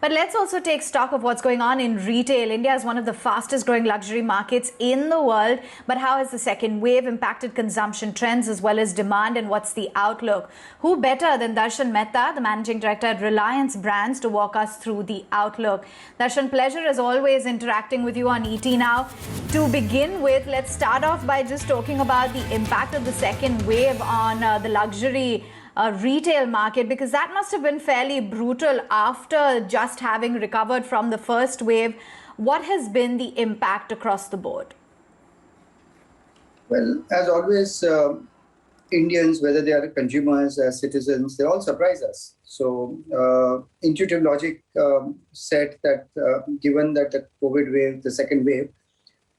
But let's also take stock of what's going on in retail. India is one of the fastest growing luxury markets in the world. But how has the second wave impacted consumption trends as well as demand, and what's the outlook? Who better than Darshan Mehta, the managing director at Reliance Brands, to walk us through the outlook? Darshan, pleasure as always interacting with you on ET Now. To begin with, let's start off by just talking about the impact of the second wave on the luxury retail market, because that must have been fairly brutal after just having recovered from the first wave. What has been the impact across the board? Well, as always, Indians, whether they are consumers, citizens, they all surprise us. So intuitive logic said that given that the COVID wave, the second wave,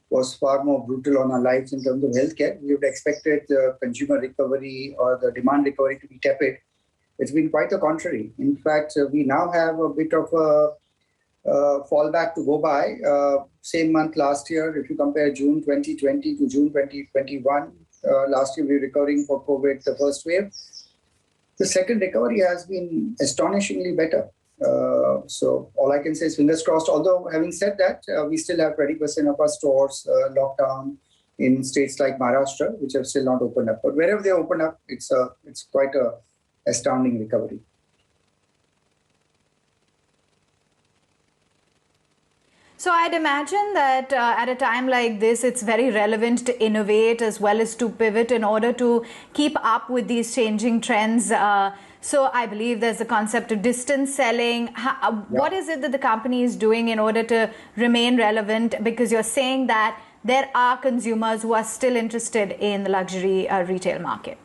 was far more brutal on our lives in terms of healthcare, we would have expected the consumer recovery or the demand recovery to be tepid. It's been quite the contrary. In fact, we now have a bit of a fallback to go by. Same month last year, if you compare June 2020 to June 2021, last year we were recovering for COVID, the first wave. The second recovery has been astonishingly better. So all I can say is fingers crossed. Although having said that, we still have 20% of our stores locked down in states like Maharashtra, which have still not opened up. But wherever they open up, it's quite a astounding recovery. So I'd imagine that at a time like this, it's very relevant to innovate as well as to pivot in order to keep up with these changing trends. So I believe there's the concept of distance selling. What is it that the company is doing in order to remain relevant? Because you're saying that there are consumers who are still interested in the luxury retail market.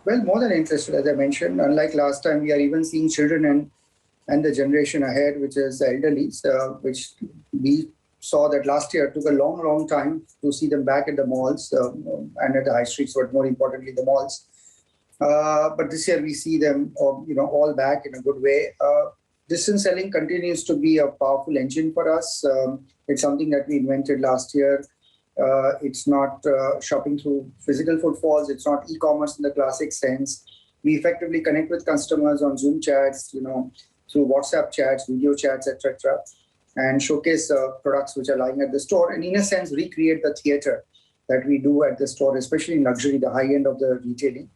Well, more than interested, as I mentioned. Unlike last time, we are even seeing children and the generation ahead, which is the elderly, which we saw that last year. It took a long time to see them back at the malls and at the high streets, but more importantly, the malls. But this year we see them, all back in a good way. Distance selling continues to be a powerful engine for us. It's something that we invented last year. It's not shopping through physical footfalls. It's not e-commerce in the classic sense. We effectively connect with customers on Zoom chats, through WhatsApp chats, video chats, etc., and showcase products which are lying at the store, and in a sense recreate the theater that we do at the store, especially in luxury, the high end of the retailing,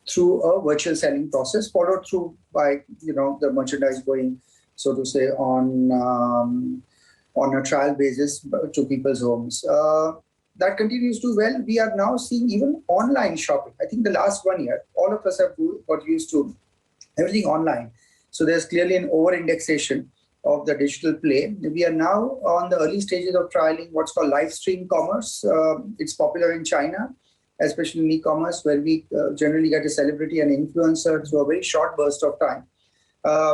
through a virtual selling process, followed through by the merchandise going, so to say, on a trial basis to people's homes. That continues to do well. We are now seeing even online shopping. I think the last 1 year, all of us have got used to everything online. So there's clearly an over-indexation of the digital play. We are now on the early stages of trialing what's called live stream commerce. It's popular in China, especially in e-commerce, where we generally get a celebrity and influencer through a very short burst of time.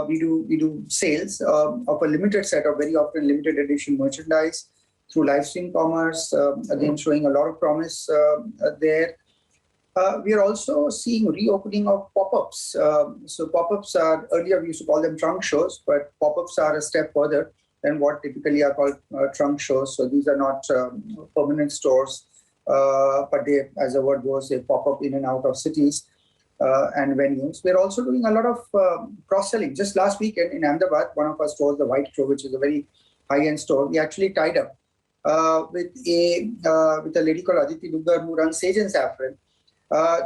We do sales of a limited set of very often limited edition merchandise through live stream commerce, again showing a lot of promise there. We are also seeing reopening of pop-ups. So pop-ups are, earlier we used to call them trunk shows, but pop-ups are a step further than what typically are called trunk shows. So these are not permanent stores, but they, as the word goes, they pop up in and out of cities and venues. We're also doing a lot of cross-selling. Just last weekend in Ahmedabad, one of our stores, the White Crow, which is a very high-end store, we actually tied up with a lady called Aditi Duggar who runs Sage and Saffron,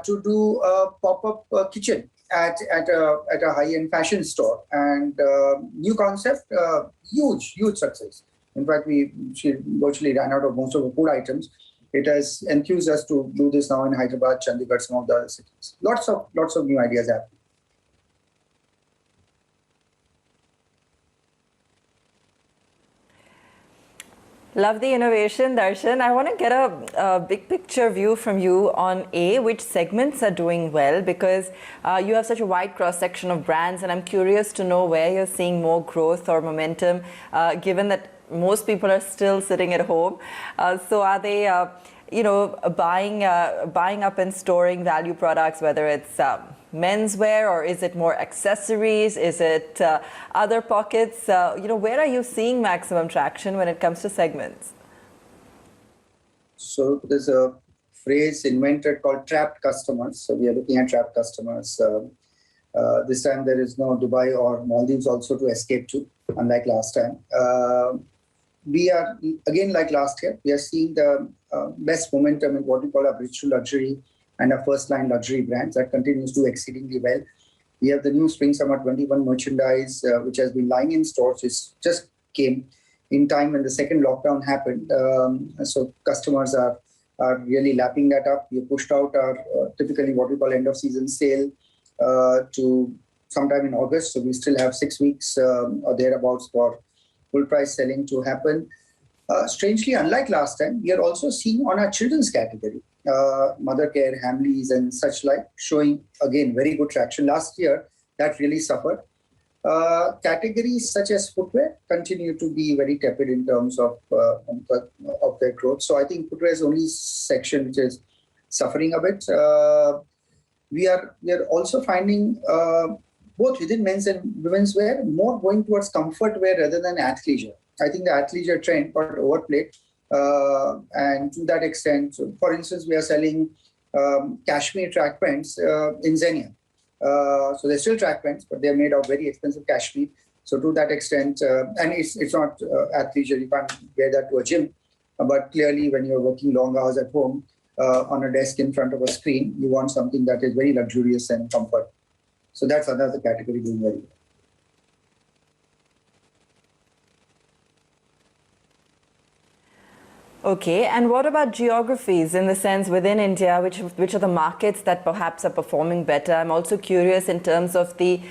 to do a pop-up kitchen at a high-end fashion store, and new concept, huge success. In fact, she virtually ran out of most of the food items. It has enthused us to do this now in Hyderabad, Chandigarh, some of the other cities. Lots of new ideas happening. Love the innovation, Darshan. I want to get a big picture view from you on which segments are doing well, because you have such a wide cross-section of brands, and I'm curious to know where you're seeing more growth or momentum, given that most people are still sitting at home. So are they, buying up and storing value products, whether it's menswear, or is it more accessories? Is it other pockets? Where are you seeing maximum traction when it comes to segments? So there's a phrase invented called trapped customers. So we are looking at trapped customers. This time there is no Dubai or Maldives also to escape to. unlike last time. We are, again, like last year, we are seeing the best momentum in what we call our bridge to luxury and our first line luxury brands that continues to do exceedingly well. We have the new Spring Summer 21 merchandise, which has been lying in stores. It just came in time when the second lockdown happened. So customers are really lapping that up. We pushed out our typically what we call end of season sale to sometime in August. So we still have 6 weeks or thereabouts for full price selling to happen. Strangely, unlike last time, we are also seeing on our children's category, mother care, Hamleys and such like, showing again very good traction. Last year, that really suffered. Categories such as footwear continue to be very tepid in terms of their growth. So I think footwear is the only section which is suffering a bit. We are also finding both within men's and women's wear more going towards comfort wear rather than athleisure. I think the athleisure trend got overplayed, and to that extent, so for instance, we are selling cashmere track pants in Xenia. So they're still track pants, but they're made of very expensive cashmere. So to that extent, and it's not athleisure, you can't wear that to a gym. But clearly, when you're working long hours at home on a desk in front of a screen, you want something that is very luxurious and comfort. So that's another category doing very well. Okay, and what about geographies in the sense within India, which are the markets that perhaps are performing better? I'm also curious in terms of the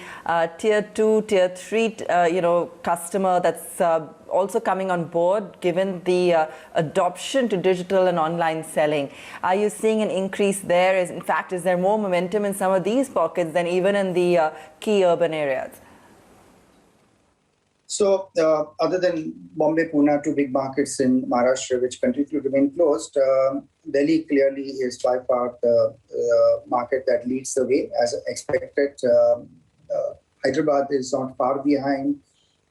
tier 2, tier 3, customer that's also coming on board, given the adoption to digital and online selling. Are you seeing an increase there? Is there more momentum in some of these pockets than even in the key urban areas? So other than Bombay, Pune, two big markets in Maharashtra, which continue to remain closed, Delhi clearly is by far the market that leads the way as expected. Hyderabad is not far behind.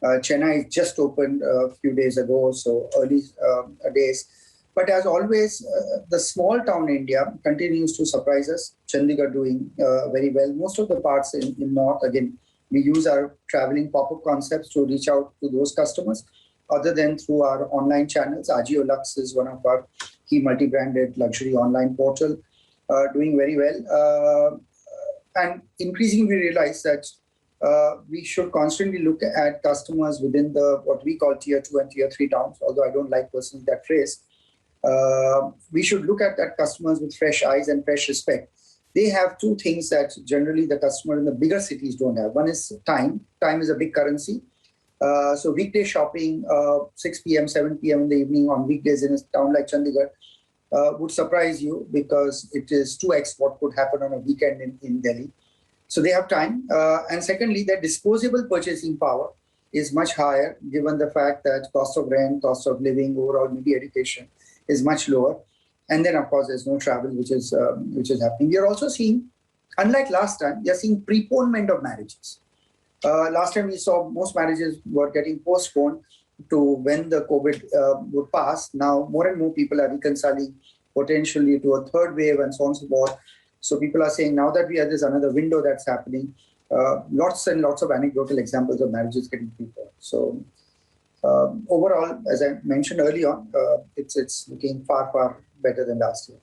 Chennai just opened a few days ago, so early days. But as always, the small town India continues to surprise us. Chandigarh doing very well. Most of the parts in North, again, we use our traveling pop-up concepts to reach out to those customers, other than through our online channels. Ajio Lux is one of our key multi-branded luxury online portal, doing very well. And increasingly, we realize that we should constantly look at customers within the what we call tier 2 and tier 3 towns, although I don't like personally that phrase. We should look at that customers with fresh eyes and fresh respect. They have two things that generally the customer in the bigger cities don't have. One is time. Time is a big currency. So weekday shopping, 6 p.m., 7 p.m. in the evening on weekdays in a town like Chandigarh would surprise you because it is 2x what could happen on a weekend in Delhi. So they have time. And secondly, their disposable purchasing power is much higher given the fact that cost of rent, cost of living, overall media education is much lower. And then, of course, there's no travel, which is happening. We are also seeing, unlike last time, we are seeing preponement of marriages. Last time we saw most marriages were getting postponed to when the COVID would pass. Now, more and more people are reconciling potentially to a third wave and so on and so forth. So people are saying now that we have this another window that's happening, lots and lots of anecdotal examples of marriages getting preponed. So overall, as I mentioned early on, it's looking far, far better than last year.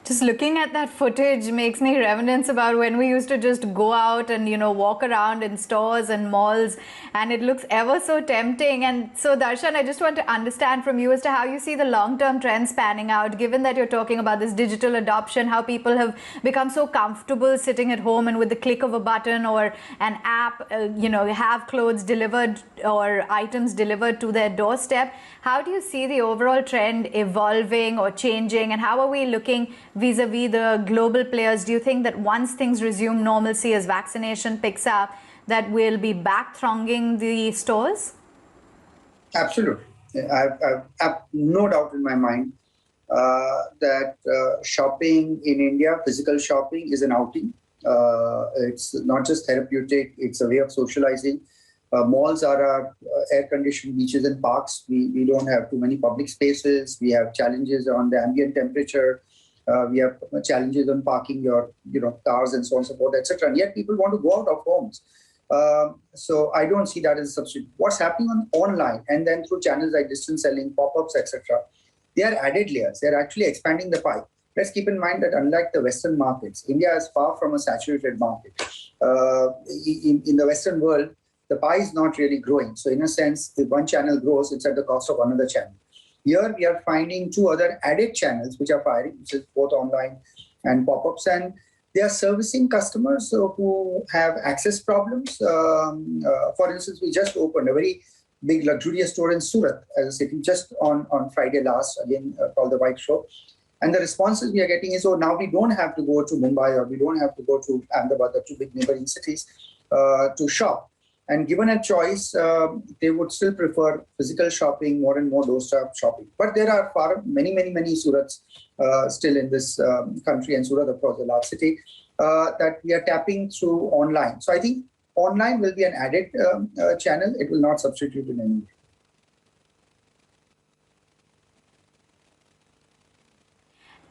Just looking at that footage makes me reminisce about when we used to just go out and, walk around in stores and malls, and it looks ever so tempting. And so, Darshan, I just want to understand from you as to how you see the long-term trends panning out, given that you're talking about this digital adoption, how people have become so comfortable sitting at home and with the click of a button or an app, have clothes delivered or items delivered to their doorstep. How do you see the overall trend evolving or changing, and how are we looking vis-a-vis the global players? Do you think that once things resume normalcy as vaccination picks up, that we'll be back thronging the stores? Absolutely. I have no doubt in my mind that shopping in India, physical shopping, is an outing. It's not just therapeutic, it's a way of socializing. Malls are our air-conditioned beaches and parks. We don't have too many public spaces. We have challenges on the ambient temperature. We have challenges on parking your cars and so on and so forth, etc. And yet people want to go out of homes. So I don't see that as a substitute. What's happening online and then through channels like distance selling, pop-ups, etc., they are added layers. They're actually expanding the pie. Let's keep in mind that unlike the Western markets, India is far from a saturated market. In the Western world, the pie is not really growing. So in a sense, if one channel grows, it's at the cost of another channel. Here we are finding two other added channels which are firing, which is both online and pop-ups, and they are servicing customers who have access problems. For instance, we just opened a very big luxurious store in Surat as a city just on Friday last, again called the White Show. And the responses we are getting is, oh, now we don't have to go to Mumbai or we don't have to go to Ahmedabad, the two big neighboring cities, to shop. And given a choice, they would still prefer physical shopping, more and more doorstep shopping. But there are many Surats still in this country, and Surat, of course, a large city, that we are tapping through online. So I think online will be an added channel. It will not substitute in any way.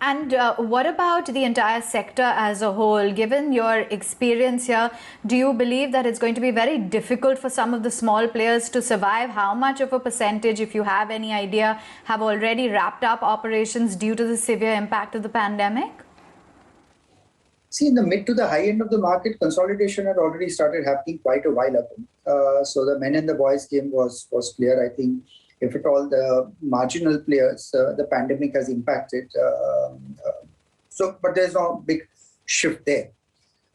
And what about the entire sector as a whole? Given your experience here, do you believe that it's going to be very difficult for some of the small players to survive? How much of a percentage, if you have any idea, have already wrapped up operations due to the severe impact of the pandemic? See, in the mid to the high end of the market, consolidation had already started happening quite a while ago. So the men and the boys game was clear. I think if at all the marginal players, the pandemic has impacted. But there's no big shift there.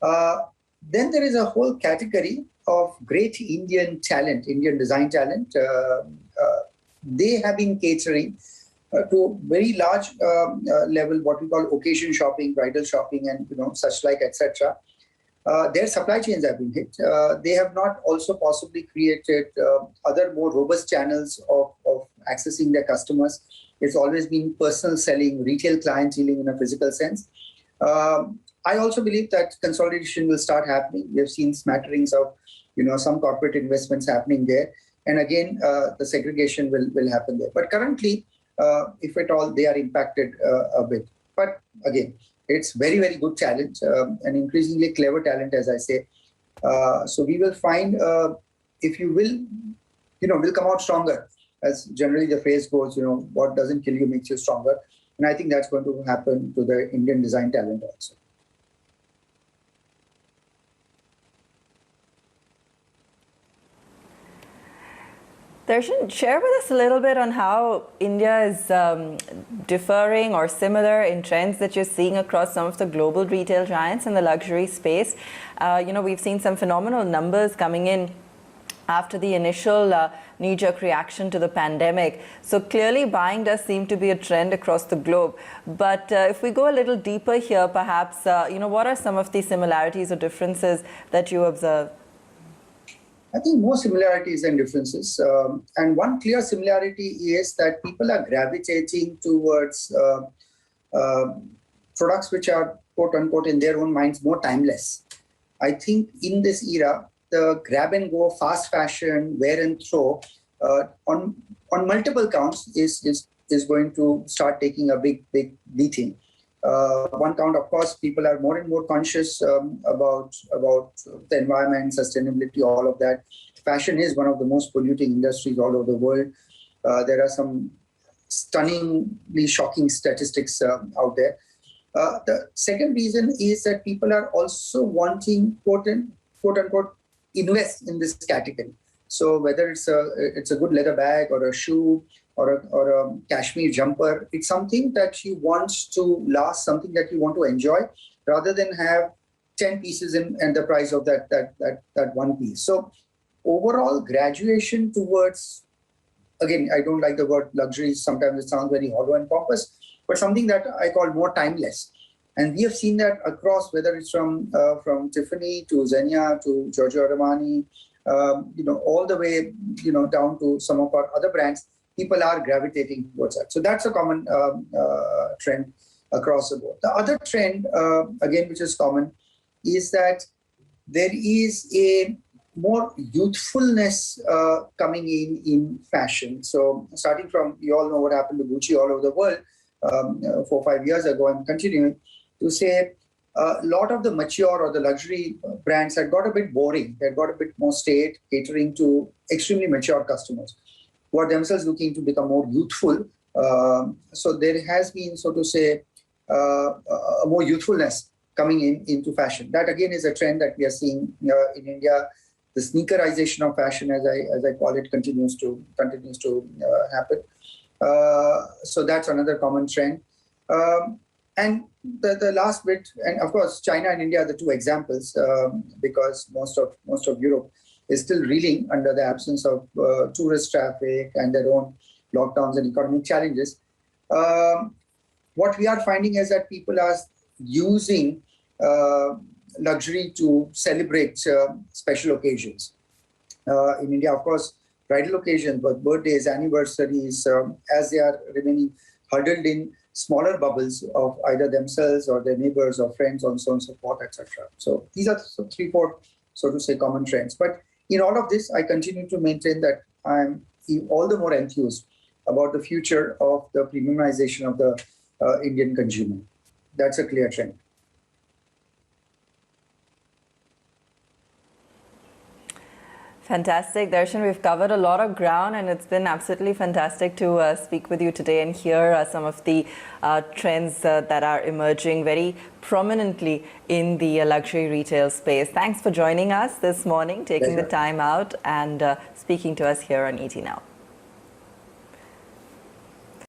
Then there is a whole category of great Indian talent, Indian design talent. They have been catering to very large level, what we call occasion shopping, bridal shopping, and such like, etc. Their supply chains have been hit. They have not also possibly created other more robust channels of accessing their customers. It's always been personal selling, retail clienteling in a physical sense. I also believe that consolidation will start happening. We have seen smatterings of some corporate investments happening there. And again, the segregation will happen there. But currently, if at all, they are impacted a bit. But again, it's very, very good talent, and increasingly clever talent, as I say. So we will find, if you will, we'll come out stronger. As generally the phrase goes, what doesn't kill you makes you stronger. And I think that's going to happen to the Indian design talent also. Darshan, share with us a little bit on how India is differing or similar in trends that you're seeing across some of the global retail giants in the luxury space. We've seen some phenomenal numbers coming in after the initial knee-jerk reaction to the pandemic. So clearly buying does seem to be a trend across the globe. But if we go a little deeper here, perhaps, what are some of the similarities or differences that you observe? I think more similarities than differences. And one clear similarity is that people are gravitating towards products which are, quote unquote, in their own minds, more timeless. I think in this era, the grab and go, fast fashion, wear and throw, on multiple counts is going to start taking a big beating. One count, of course, people are more and more conscious about the environment, sustainability, all of that. Fashion is one of the most polluting industries all over the world. There are some stunningly shocking statistics out there. The second reason is that people are also wanting, quote unquote, invest in this category. So whether it's a good leather bag or a shoe or a cashmere jumper, it's something that you want to last, something that you want to enjoy, rather than have 10 pieces and the price of that one piece. So overall graduation towards, again, I don't like the word luxury. Sometimes it sounds very hollow and pompous, but something that I call more timeless. And we have seen that across, whether it's from Tiffany to Xenia to Giorgio Armani, all the way, down to some of our other brands. People are gravitating towards that. So that's a common trend across the board. The other trend, again, which is common, is that there is a more youthfulness coming in fashion. So starting from, you all know what happened to Gucci all over the world. 4-5 years ago, and continuing to say a lot of the mature or the luxury brands had got a bit boring. They had got a bit more staid, catering to extremely mature customers who are themselves looking to become more youthful. So there has been, so to say, a more youthfulness coming into fashion. That again is a trend that we are seeing in India. The sneakerization of fashion, as I call it, continues to happen. So that's another common trend. And the last bit, and of course, China and India are the two examples, because most of Europe is still reeling under the absence of tourist traffic and their own lockdowns and economic challenges. What we are finding is that people are using luxury to celebrate special occasions. In India, of course, bridal occasions, but birthdays, anniversaries, as they are remaining huddled in smaller bubbles of either themselves or their neighbors or friends, and so on and so forth, etc. So these are 3-4, so to say, common trends. But in all of this, I continue to maintain that I'm all the more enthused about the future of the premiumization of the Indian consumer. That's a clear trend. Fantastic, Darshan. We've covered a lot of ground, and it's been absolutely fantastic to speak with you today and hear some of the trends that are emerging very prominently in the luxury retail space. Thanks for joining us this morning, taking the time out and speaking to us here on ET Now.